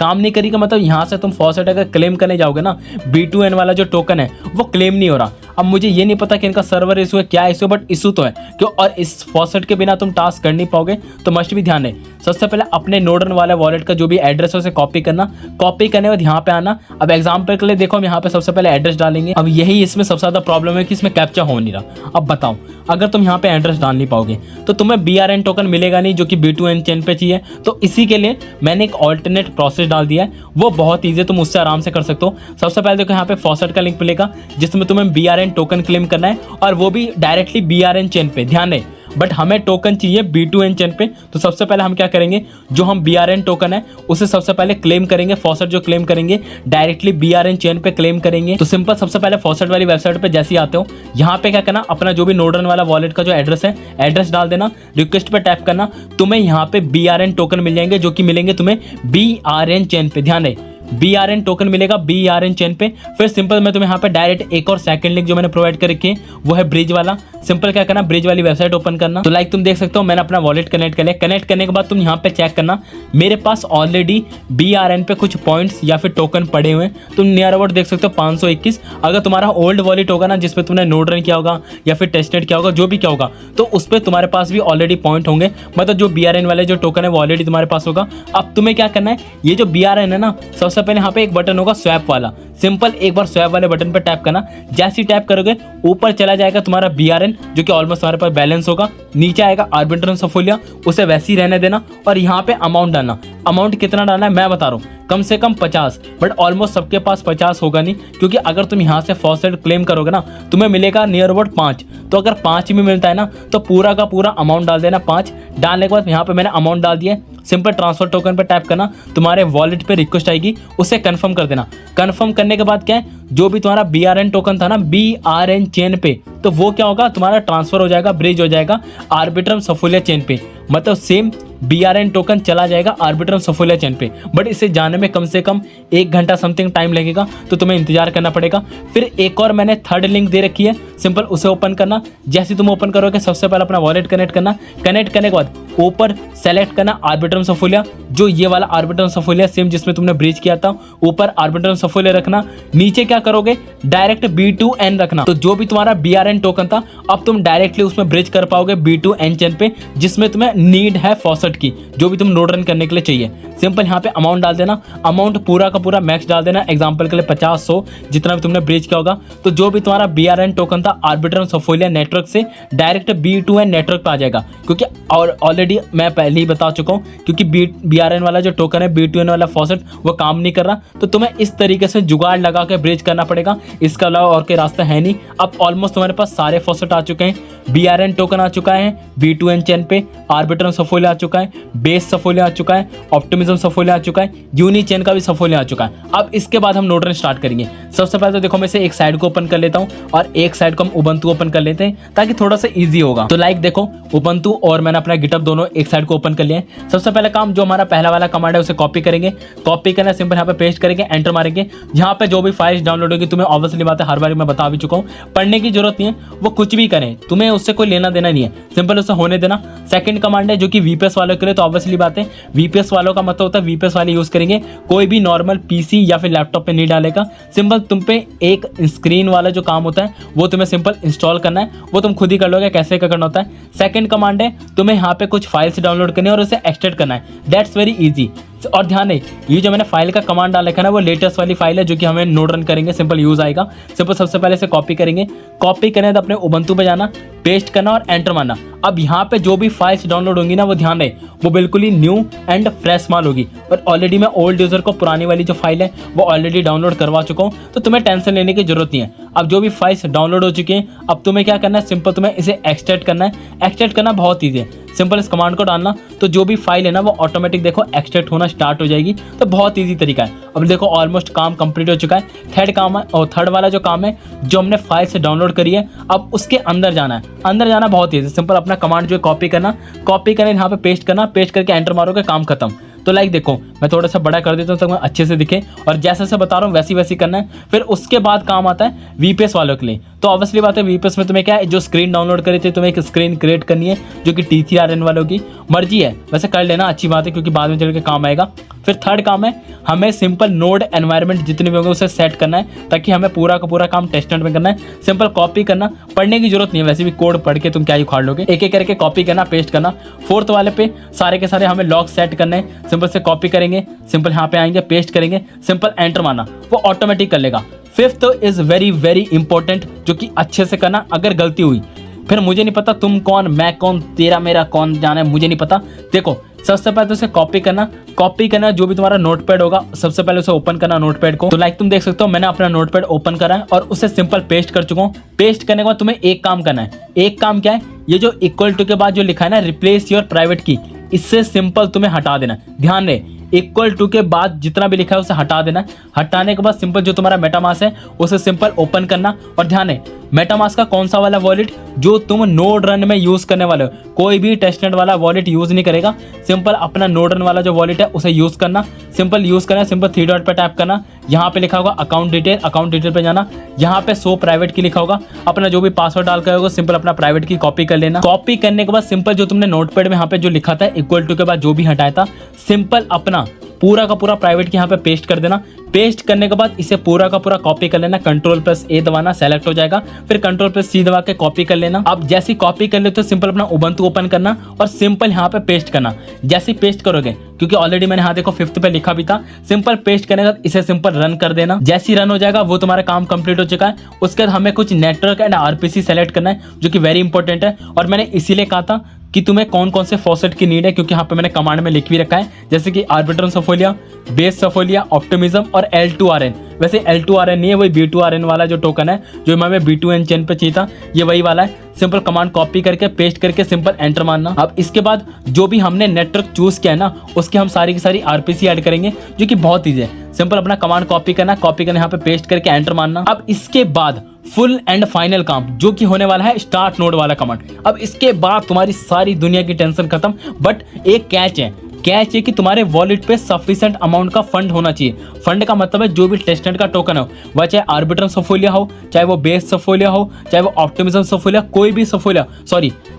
का मतलब यहाँ से तुम फॉसेट अगर क्लेम करने जाओगे ना, B2N वाला जो टोकन है वो क्लेम नहीं हो रहा। अब मुझे ये नहीं पता कि इनका सर्वर इशू है क्या इशू, बट इशू तो है क्यों, और इस फॉसेट के बिना तुम टास्क कर नहीं पाओगे। तो मस्ट भी ध्यान है, सबसे पहले अपने नोडरन वाले वॉलेट का जो भी एड्रेस है उसे कॉपी करना। कॉपी करने के बाद यहाँ पे आना। अब एग्जाम्पल के लिए देखो हम यहाँ पे सबसे पहले एड्रेस डालेंगे। अब यही इसमें सबसे ज्यादा प्रॉब्लम है कि इसमें कैप्चा हो नहीं रहा। अब बताओ अगर तुम यहाँ पे एड्रेस डाल नहीं पाओगे तो तुम्हें BRN टोकन मिलेगा नहीं जो कि B2N चेन पे चाहिए। तो इसी के लिए मैंने एक ऑल्टरनेट प्रोसेस डाल दिया है, वो बहुत ईजी है, तुम उससे आराम से कर सकते हो। सबसे पहले देखो यहाँ पे फॉसेट का लिंक मिलेगा जिसमें तुम्हें BRN टोकन क्लेम करना है, और वो भी डायरेक्टली BRN चेन पे। ध्यान रहे बट हमें टोकन चाहिए B2N चेन पे। तो सबसे पहले हम क्या करेंगे, जो हम BRN टोकन है उसे सबसे पहले क्लेम करेंगे। फॉसेट जो क्लेम करेंगे डायरेक्टली BRN चेन पे क्लेम करेंगे। तो सिंपल सबसे पहले फॉसेट वाली वेबसाइट पे जैसे ही आते हो, यहाँ पे क्या करना, अपना जो भी नोडरन वाला वॉलेट का जो एड्रेस है एड्रेस डाल देना, रिक्वेस्ट पे टैप करना, तुम्हें यहाँ पे BRN टोकन मिल जाएंगे जो कि मिलेंगे तुम्हें BRN चेन पे। ध्यान रहे BRN टोकन मिलेगा BRN चेन पे। फिर सिंपल मैं तुम्हें यहाँ पे डायरेक्ट एक और सेकंड लिंक जो मैंने प्रोवाइड कर रखी है वो है ब्रिज वाला। सिंपल क्या करना, ब्रिज वाली वेबसाइट ओपन करना। तो लाइक तुम देख सकते हो मैंने अपना वॉलेट कनेक्ट कर लिया। कनेक्ट करने के बाद तुम यहाँ पे चेक करना, मेरे पास ऑलरेडी BRN पे कुछ पॉइंट्स या फिर टोकन पड़े हुए हैं। तुम नियर अबाउट देख सकते हो 521। अगर तुम्हारा ओल्ड वॉलेट होगा ना जिसपे तुमने नोड रन किया होगा या फिर टेस्टनेट किया होगा, जो भी क्या होगा, तो उस पर तुम्हारे पास भी ऑलरेडी पॉइंट होंगे, मतलब जो BRN वाले जो टोकन है वो ऑलरेडी तुम्हारे पास होगा। अब तुम्हें क्या करना है, ये जो BRN है ना, सबसे पहले यहाँ पे एक बटन होगा स्वैप वाला, सिंपल एक बार स्वैप वाले बटन पर टैप करना। जैसे ही टैप करोगे ऊपर चला जाएगा तुम्हारा BRN जो कि ऑलमोस्ट तुम्हारे पास बैलेंस होगा। नीचे आएगा आर्बिट्रम सफोलिया, उसे वैसे ही रहने देना और यहाँ पे अमाउंट डालना। अमाउंट कितना डालना है मैं बता रहा हूँ, कम से कम 50, बट ऑलमोस्ट सबके पास 50 होगा नहीं, क्योंकि अगर तुम यहाँ से फॉसेट क्लेम करोगे ना तुम्हें मिलेगा नियर अबाउट 5। तो अगर 5 में मिलता है ना तो पूरा का पूरा अमाउंट डाल देना। 5 डालने के बाद यहाँ पे मैंने अमाउंट डाल दिया। सिंपल ट्रांसफर टोकन पे टैप करना, तुम्हारे वॉलेट पे रिक्वेस्ट आएगी, उसे कंफर्म कर देना। कंफर्म करने के बाद क्या है, जो भी तुम्हारा BRN टोकन था ना BRN चेन पे, तो वो क्या होगा, तुम्हारा ट्रांसफर हो जाएगा, ब्रिज हो जाएगा आर्बिट्रम सफोलिया चेन पे। मतलब सेम BRN टोकन चला जाएगा आर्बिट्रम सफोलिया चेन पे, बट इसे जाने में कम से कम 1 घंटा समथिंग टाइम लगेगा, तो तुम्हें इंतजार करना पड़ेगा। फिर एक और मैंने थर्ड लिंक दे रखी है, सिंपल उसे ओपन करना। जैसे तुम ओपन करोगे सबसे पहले अपना वॉलेट कनेक्ट करना। कनेक्ट करने के बाद ऊपर सेलेक्ट करना आर्बिट्रम सफोलिया, जो ये वाला आर्बिट्रम सफोलिया सेम जिसमें तुमने ब्रिज किया था, ऊपर आर्बिट्रम सफोलिया रखना। नीचे क्या करोगे, डायरेक्ट B2N रखना। तो जो भी तुम्हारा BRN टोकन था अब तुम डायरेक्टली उसमें ब्रिज कर पाओगे B2N चेन पे, जिसमें तुम्हें नीड है फॉसेट की, जो भी तुम नोड रन करने के लिए चाहिए। सिंपल यहाँ पे अमाउंट डाल देना, अमाउंट पूरा का पूरा मैक्स डाल देना। एग्जांपल के लिए 50, 100 जितना भी तुमने ब्रिज किया होगा। तो जो भी तुम्हारा BRN टोकन था आर्बिट्रम सफोलिया नेटवर्क से डायरेक्ट B2N नेटवर्क पे आ जाएगा, क्योंकि और ऑलरेडी मैं पहले ही बता चुका हूँ, क्योंकि BRN वाला जो टोकन है B2N वाला फॉसेट वो काम नहीं कर रहा। तो तुम्हें इस तरीके से जुगाड़ लगा के ब्रिज करना पड़ेगा, इसके अलावा और कोई रास्ता है नहीं। अब ऑलमोस्ट तुम्हारे पास सारे फॉसेट आ चुके हैं, BRN टोकन आ चुका है B2N चेन पे, आर्बिट्रम सफोलिया आ चुका है, बेस सफोलिया आ चुका है, ऑप्टिमिज्म सफोलिया आ चुका है, यूनी चेन का भी सफोलिया आ चुका है। अब इसके बाद हम नोड रन स्टार्ट करेंगे। सबसे पहले तो देखो मैं से एक साइड को ओपन कर लेता हूँ और एक साइड को हम उबंटू ओपन कर लेते हैं ताकि थोड़ा सा इजी होगा। तो लाइक देखो उबंटू और मैंने अपना गिटहब दोनों एक साइड को ओपन कर लिया है। सबसे पहले काम जो हमारा पहला वाला कमांड है उसे कॉपी करेंगे, कॉपी करना सिंपल यहाँ पे पेस्ट करेंगे, एंटर मारेंगे। यहाँ पे जो भी फाइल्स डाउनलोड होगी, तुम्हें ऑब्वियसली बात है हर बार मैं बता भी चुका हूँ, पढ़ने की जरूरत नहीं है, वो कुछ भी करें तुम्हें उससे कोई लेना देना नहीं है, सिंपल उसे होने देना। सेकंड कमांड है जो कि वीपीएस वालों के लिए, तो ऑब्वियसली बात है वीपीएस वालों का मतलब होता है वीपीएस वाले यूज करेंगे, कोई भी नॉर्मल पीसी या फिर लैपटॉप पे नहीं डालेगा। सिंपल तुम पे एक स्क्रीन वाला जो काम होता है वो तुम्हें सिंपल इंस्टॉल करना है, वो तुम खुद ही कर लोगे कैसे क्या करना होता है। सेकंड कमांड है तुम्हें यहाँ पे कुछ फाइल्स डाउनलोड करनी है और उसे एक्सट्रैक्ट करना है, दैट्स वेरी इजी। और ध्यान है ये जो मैंने फाइल का कमांड डाल रखा है ना वो लेटेस्ट वाली फाइल है जो कि हमें नोड रन करेंगे, सिंपल यूज आएगा। सिंपल सबसे पहले से कॉपी करेंगे, कॉपी करने तो अपने उबंटू पे जाना, पेस्ट करना और एंटर मारना। अब यहाँ पे जो भी फाइल्स डाउनलोड होंगी ना वो ध्यान रहे वो बिल्कुल ही न्यू एंड फ्रेश माल होगी, और ऑलरेडी मैं ओल्ड यूजर को पुरानी वाली जो फाइल है वो ऑलरेडी डाउनलोड करवा चुका हूँ, तो तुम्हें टेंशन लेने की जरूरत नहीं है। अब जो भी फाइल्स डाउनलोड हो चुकी हैं अब तुम्हें क्या करना है, सिंपल तुम्हें इसे एक्सट्रैक्ट करना है। एक्सट्रैक्ट करना बहुत ईजी है, सिंपल इस कमांड को डालना तो जो भी फाइल है ना वो ऑटोमेटिक देखो एक्सट्रैक्ट होना स्टार्ट हो जाएगी, तो बहुत ईजी तरीका है। अब देखो ऑलमोस्ट काम कंप्लीट हो चुका है। थर्ड काम है और थर्ड वाला जो काम है जो हमने फाइल से डाउनलोड करी है अब उसके अंदर जाना है। अंदर जाना बहुत ईजी, सिंपल अपना कमांड जो है कॉपी करना, कॉपी करके यहाँ पे पेस्ट करना, पेस्ट करके एंटर मारोगे काम खत्म। तो लाइक देखो मैं थोड़ा सा बड़ा कर देता हूँ ताकि अच्छे से दिखे, और जैसे जैसे बता रहा हूँ वैसी वैसी करना है। फिर उसके बाद काम आता है वीपीएस वालों के लिए, तो ऑब्वियसली बात है वीपीएस में तुम्हें क्या है जो स्क्रीन डाउनलोड करी थी तुम्हें एक स्क्रीन क्रिएट करनी है जो कि T3RN वालों की मर्जी है, वैसे कर लेना अच्छी बात है क्योंकि बाद में चल के काम आएगा। फिर थर्ड काम है हमें सिंपल नोड एनवायरनमेंट जितने भी होंगे उसे सेट करना है ताकि हमें पूरा का पूरा काम टेस्टनेट में करना है। सिंपल कॉपी करना, पढ़ने की जरूरत नहीं है, वैसे भी कोड पढ़ के तुम क्या ही उखाड़ लोगे, एक एक करके कॉपी करना पेस्ट करना। फोर्थ वाले पे सारे के सारे हमें लॉग सेट करने हैं, सिंपल से कॉपी करेंगे, सिंपल यहाँ पे आएंगे पेस्ट करेंगे, सिंपल एंटर मारना, वो ऑटोमेटिक कर लेगा। Fifth is very very important जो कि अच्छे से करना, अगर गलती हुई फिर मुझे नहीं पता तुम कौन मैं कौन तेरा मेरा कौन जाना है मुझे नहीं पता। देखो सबसे पहले तो उसे कॉपी करना जो भी तुम्हारा नोटपैड होगा सबसे पहले उसे ओपन करना नोटपैड को। तो लाइक तुम देख सकते हो मैंने अपना नोटपैड ओपन करा है और उसे सिंपल पेस्ट कर चुका हूँ। पेस्ट करने के बाद तुम्हें एक काम करना है, एक काम क्या है, ये जो इक्वल टू के बाद जो लिखा है ना रिप्लेस योर प्राइवेट की, इससे सिंपल तुम्हें हटा देना। ध्यान रहे इक्वल टू के बाद जितना भी लिखा है उसे हटा देना। हटाने के बाद सिंपल जो तुम्हारा मेटामास्क है उसे सिंपल ओपन करना, और ध्यान है मेटामास्क का कौन सा वाला वॉलेट जो तुम नोड रन में यूज करने वाले हो, कोई भी टेस्टनेट वाला वॉलेट यूज नहीं करेगा, सिंपल अपना नोड रन वाला जो वॉलेट है उसे यूज करना। सिंपल यूज करना, सिंपल 3 डॉट पे टैप करना, यहाँ पे लिखा होगा अकाउंट डिटेल पे जाना, यहाँ पे शो प्राइवेट की लिखा होगा, अपना जो भी पासवर्ड डाल कर होगा सिंपल अपना प्राइवेट की कॉपी कर लेना। कॉपी करने के बाद सिंपल जो तुमने नोटपैड में यहाँ पे जो लिखा था इक्वल टू के बाद जो भी हटाया था सिंपल अपना पूरा का पूरा प्राइवेट की यहाँ पे पेस्ट कर देना। पेस्ट करने के बाद इसे पूरा का पूरा कॉपी कर लेना, Ctrl+A दबाना, सेलेक्ट हो जाएगा, फिर Ctrl+C दबा के कॉपी कर लेना। अब जैसे कॉपी कर लेते हो सिंपल अपना उबंटू ओपन करना और सिंपल यहाँ पे पेस्ट करना। जैसे पेस्ट करोगे क्योंकि ऑलरेडी मैंने यहाँ देखो 5th पे लिखा भी था, सिंपल पेस्ट करने के बाद इसे सिंपल रन कर देना। जैसे ही रन हो जाएगा वो तुम्हारा काम कंप्लीट हो चुका है। उसके बाद हमें कुछ नेटवर्क एंड आरपीसी सेलेक्ट करना है जो कि वेरी इंपॉर्टेंट है, और मैंने इसीलिए कहा था कि तुम्हें कौन कौन से फॉसेट की नीड है क्योंकि यहाँ पे मैंने कमांड में लिख भी रखा है, जैसे कि आर्बिट्रम सफोलिया, बेस सफोलिया, ऑप्टिमिज्म और L2RN। वैसे L2RN नहीं है, वही B2RN वाला जो टोकन है जो हमें B2N चेन पे चाहिए था ये वही वाला है। सिंपल कमांड कॉपी करके पेस्ट करके सिंपल एंटर मारना। अब इसके बाद जो भी हमने नेटवर्क चूज किया है ना उसके हम सारी की सारी आरपीसी ऐड करेंगे जो कि बहुत ईजी है। सिंपल अपना कमांड कॉपी करना, कॉपी करना, यहाँ पे पेस्ट करके एंटर मारना। अब इसके बाद फुल एंड फाइनल काम जो कि होने वाला है स्टार्ट नोड वाला कमांड। अब इसके बाद तुम्हारी सारी दुनिया की टेंशन खत्म, बट एक कैच है कि तुम्हारे वॉलेट पे सफिशिएंट अमाउंट का फंड होना चाहिए। फंड का मतलब है जो भी टेस्टनेट का टोकन हो, वह चाहे आर्बिट्रम सफोलिया हो, चाहे वो बेस सफोलिया हो, चाहे वो ऑप्टिमिज्म सफोलिया, कोई भी सफोलिया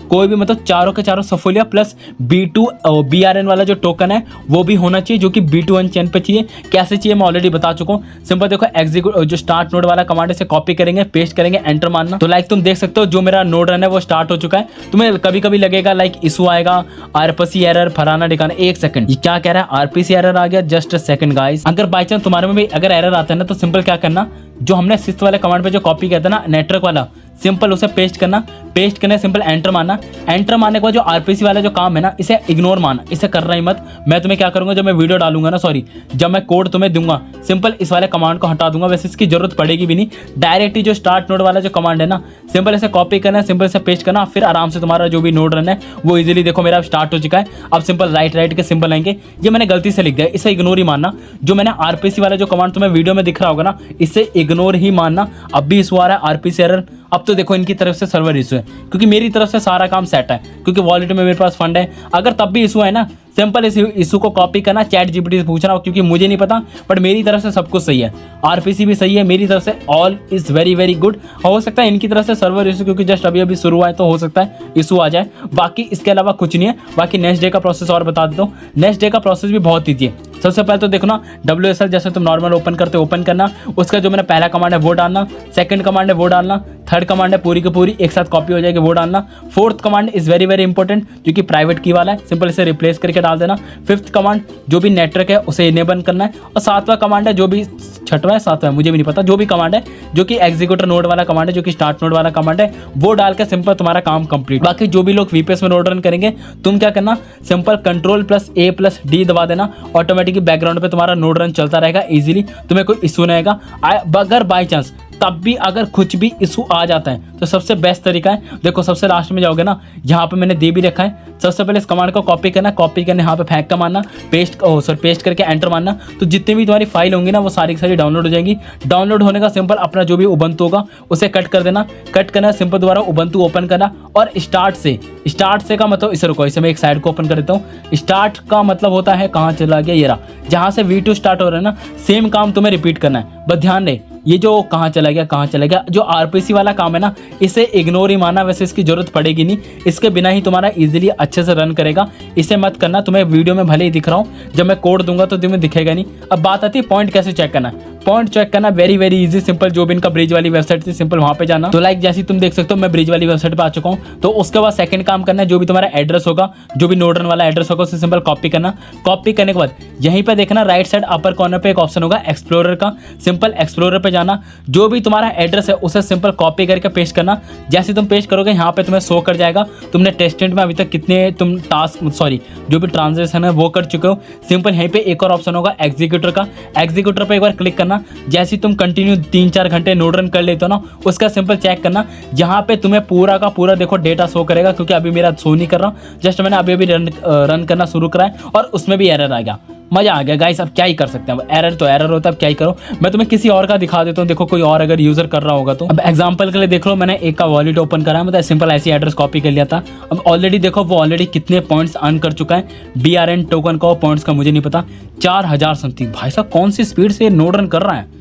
कोई भी मतलब चारों के चारों सफोलिया प्लस B2BRN वाला जो टोकन है वो भी होना चाहिए जो कि B2N चेन पे चाहिए। कैसे चाहिए मैं ऑलरेडी बता चुका हूँ। सिंपल देखो एग्जीक्यूट जो स्टार्ट नोड वाला कमांड से कॉपी करेंगे, पेस्ट करेंगे, एंटर मारना। तो लाइक तुम देख सकते हो जो मेरा नोड रन है वो स्टार्ट हो चुका है। तुम्हें कभी कभी लगेगा लाइक इशू आएगा, आरपीसी एरर, फलाना ठिकाना। एक सेकंड, ये क्या कह रहा है, आरपीसी एरर आ गया, जस्ट अ सेकंड गाइस। अगर बाई चांस तुम्हारे में भी अगर एरर आता है ना तो सिंपल क्या करना, जो हमने 6th वाले कमांड पे जो कॉपी किया था ना नेटवर्क वाला, सिंपल उसे पेस्ट करना, पेस्ट करने सिंपल एंटर मारना। एंटर मारने के बाद जो आरपीसी वाला जो काम है ना इसे इग्नोर मारना, इसे करना ही मत। मैं तुम्हें क्या करूंगा जब मैं वीडियो डालूंगा ना, जब मैं कोड तुम्हें दूंगा सिंपल इस वाले कमांड को हटा दूंगा, वैसे इसकी जरूरत पड़ेगी भी नहीं। डायरेक्ट ही जो स्टार्ट नोड वाला जो कमांड है ना सिंपल इसे कॉपी करना है, सिंपल इसे पेस्ट करना, फिर आराम से तुम्हारा जो भी नोड रन है वो इजीली देखो मेरा स्टार्ट हो चुका है। अब सिंपल राइट के सिंपल आएंगे, ये मैंने गलती से लिख दिया, इसे इग्नोर ही मानना। जो मैंने आरपीसी वाला जो कमांड तुम्हें वीडियो में दिख रहा होगा ना इसे इग्नोर ही मानना। अब भी इशू आ रहा है आरपीसी एरर, अब तो देखो इनकी तरफ से सर्वर इशू है, क्योंकि मेरी तरफ से सारा काम सेट है, क्योंकि वॉलेट में मेरे पास फंड है। अगर तब भी इशू है ना, सिंपल इस इशू को कॉपी करना, चैट जीपीटी से पूछना, क्योंकि मुझे नहीं पता, बट मेरी तरफ से सब कुछ सही है। आरपीसी भी सही है, मेरी तरफ से all is very very good. हो सकता है इनकी तरफ से सर्वर इशू, क्योंकि जस्ट अभी अभी शुरू हुआ है, तो हो सकता है इशू आ जाए। बाकी इसके अलावा कुछ नहीं है। बाकी नेक्स्ट डे का प्रोसेस और बता देता हूँ। नेक्स्ट डे का प्रोसेस भी बहुत ईजी है। सबसे पहले तो देखो ना, WSL जैसे तुम नॉर्मल ओपन करते हो, ओपन करना, उसका जो मैंने पहला कमांड है वो डालना, सेकंड कमांड है वो डालना, थर्ड कमांड है पूरी की पूरी एक साथ कॉपी हो जाएगी वो डालना, fourth command is very very important जो कि प्राइवेट की वाला है, सिंपल इसे रिप्लेस करके डाल देना। फिफ्थ कमांड जो भी नेटवर्क है उसे इनेबल करना है, और सातवां कमांड है जो भी, छठवां है सातवां है मुझे भी नहीं पता, जो भी कमांड है जो कि एग्जीक्यूटर नोड वाला कमांड है, जो कि स्टार्ट नोड वाला कमांड है, वो डाल के सिंपल तुम्हारा काम कंप्लीट। बाकी जो भी लोग VPS में नोड रन करेंगे, तुम क्या करना, सिंपल Ctrl+A+D दबा देना, ऑटोमेटिकली बैकग्राउंड पे तुम्हारा नोड रन चलता रहेगा इजीली, तुम्हें कोई इशू नहीं आएगा। अगर बाई चांस तब भी अगर कुछ भी इशू आ जाता है तो सबसे बेस्ट तरीका है, देखो सबसे लास्ट में जाओगे ना, यहाँ पे मैंने दे भी रखा है, सबसे पहले इस कमांड को कॉपी करना, कॉपी करने यहाँ पे फेंक का मारना, पेस्ट करके एंटर मारना, तो जितनी भी तुम्हारी फाइल होंगी ना वो सारी की सारी डाउनलोड हो जाएंगी। डाउनलोड होने का सिंपल अपना जो भी उबंटू होगा उसे कट कर देना, कट करना सिंपल दोबारा उबंटू ओपन करना, और स्टार्ट से का मतलब इसे रुको, इसे मैं एक साइड को ओपन कर देता हूँ। स्टार्ट का मतलब होता है, कहाँ चला गया, ये रहा, जहाँ से V2 स्टार्ट हो रहा है ना, सेम काम तुम्हें रिपीट करना है। बस ध्यान रहे, ये जो कहाँ चला गया, जो आरपीसी वाला काम है ना, इसे इग्नोर ही माना, वैसे इसकी जरूरत पड़ेगी नहीं, इसके बिना ही तुम्हारा इजीली अच्छे से रन करेगा, इसे मत करना। तुम्हें वीडियो में भले ही दिख रहा हूँ, जब मैं कोड दूंगा तो तुम्हें दिखेगा नहीं। अब बात आती है पॉइंट कैसे चेक करना है। पॉइंट चेक करना वेरी वेरी इजी, सिंपल जो भी इनका ब्रिज वाली वेबसाइट थी, सिंपल वहां पे जाना। तो लाइक जैसे तुम देख सकते हो मैं ब्रिज वाली वेबसाइट पे आ चुका हूँ। तो उसके बाद सेकंड काम करना है, जो भी तुम्हारा एड्रेस होगा, जो भी नोड रन वाला एड्रेस होगा, उसे सिंपल कॉपी करना। कॉपी करने के बाद यहीं पे देखना राइट साइड अपर कॉर्नर पे एक ऑप्शन होगा एक्सप्लोरर का, सिंपल एक्सप्लोरर पे जाना, जो भी तुम्हारा एड्रेस है उसे सिंपल कॉपी करके पेस्ट करना। जैसे तुम पेस्ट करोगे यहाँ पे तुम्हें शो कर जाएगा तुमने टेस्टेंट में अभी तक कितने तुम जो भी ट्रांजेक्शन है वो कर चुके हो। सिंपल यहीं पे एक और ऑप्शन होगा एग्जीक्यूटर का, एग्जीक्यूटर पे एक बार क्लिक करना। जैसे तुम कंटिन्यू 3-4 घंटे नोड रन कर लेते हो ना, उसका सिंपल चेक करना, यहाँ पे तुम्हें पूरा का पूरा देखो डेटा शो करेगा, क्योंकि अभी मेरा शो नहीं कर रहा हूँ, जस्ट मैंने अभी अभी रन करना शुरू करा है, और उसमें भी एरर आ गया। मजा आ गया गाइस, अब क्या ही कर सकते हैं, एरर तो एरर होता है, अब क्या ही करो। मैं तुम्हें किसी और का दिखा देता हूँ, देखो कोई और अगर यूजर कर रहा होगा तो। अब एग्जांपल के लिए देख लो, मैंने एक का वॉलेट ओपन करा है, मतलब सिंपल ऐसी एड्रेस कॉपी कर लिया था। अब ऑलरेडी देखो वो ऑलरेडी कितने पॉइंट्स अर्न कर चुका है, BRN टोकन का पॉइंट्स का मुझे नहीं पता, 4000 समथिंग। भाई साहब कौन सी स्पीड से नोड रन कर रहा है।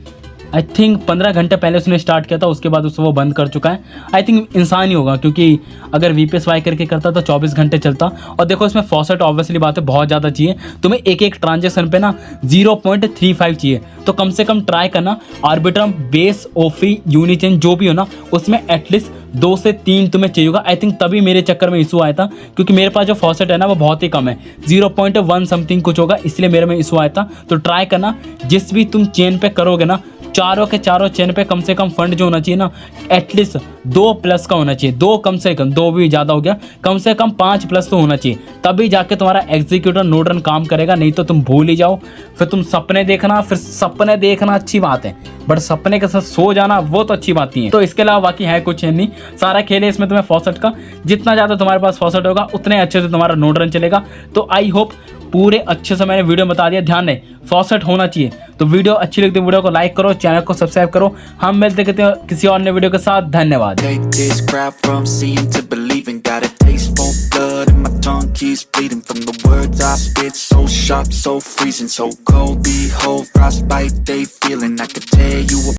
आई थिंक 15 घंटे पहले उसने स्टार्ट किया था, उसके बाद उसको वो बंद कर चुका है। आई थिंक इंसान ही होगा, क्योंकि अगर VPSY करके करता तो 24 घंटे चलता। और देखो इसमें फॉसेट ऑब्वियसली बात है बहुत ज़्यादा चाहिए, तुम्हें एक एक ट्रांजेक्शन पे ना 0.35 चाहिए, तो कम से कम ट्राई करना आर्बिट्रम, बेस, ओफी, यूनिचेन जो भी हो ना, उसमें एटलीस्ट 2 से 3 तुम्हें चाहिए होगा। आई थिंक तभी मेरे चक्कर में इशू आया था, क्योंकि मेरे पास जो फॉसेट है ना वो बहुत ही कम है, 0.1 समथिंग कुछ होगा, इसलिए मेरे में इशू आया था। तो ट्राई करना, जिस भी तुम चेन पे करोगे ना, चारों के चारों चेन पे कम से कम फंड जो होना चाहिए ना, एटलीस्ट 2+ का होना चाहिए, 2 कम से कम, 2 भी ज़्यादा हो गया, कम से कम 5+ तो होना चाहिए, तभी जाके तुम्हारा एग्जीक्यूटर नोड रन काम करेगा, नहीं तो तुम भूल ही जाओ। फिर तुम सपने देखना, फिर सपने देखना अच्छी बात है, बट सपने के साथ सो जाना वो तो अच्छी बात नहीं है। तो इसके अलावा बाकी है कुछ नहीं, सारा खेल है इसमें तुम्हें फॉसेट का, जितना ज़्यादा तुम्हारे पास फॉसेट होगा उतने अच्छे से तुम्हारा नोड रन चलेगा। तो आई होप पूरे अच्छे से मैंने वीडियो बता दिया, ध्यान रहे फॉसेट होना चाहिए। तो वीडियो अच्छी लगती है वीडियो को लाइक करो, चैनल को सब्सक्राइब करो। हम मिलते हैं किसी और नए वीडियो के साथ, धन्यवाद। Take this crowd from seeing to believing. Got a taste for blood and my tongue keeps bleeding from the words I spit. So sharp, so freezing, so cold. Behold, frostbite they feeling. I could tear you apart.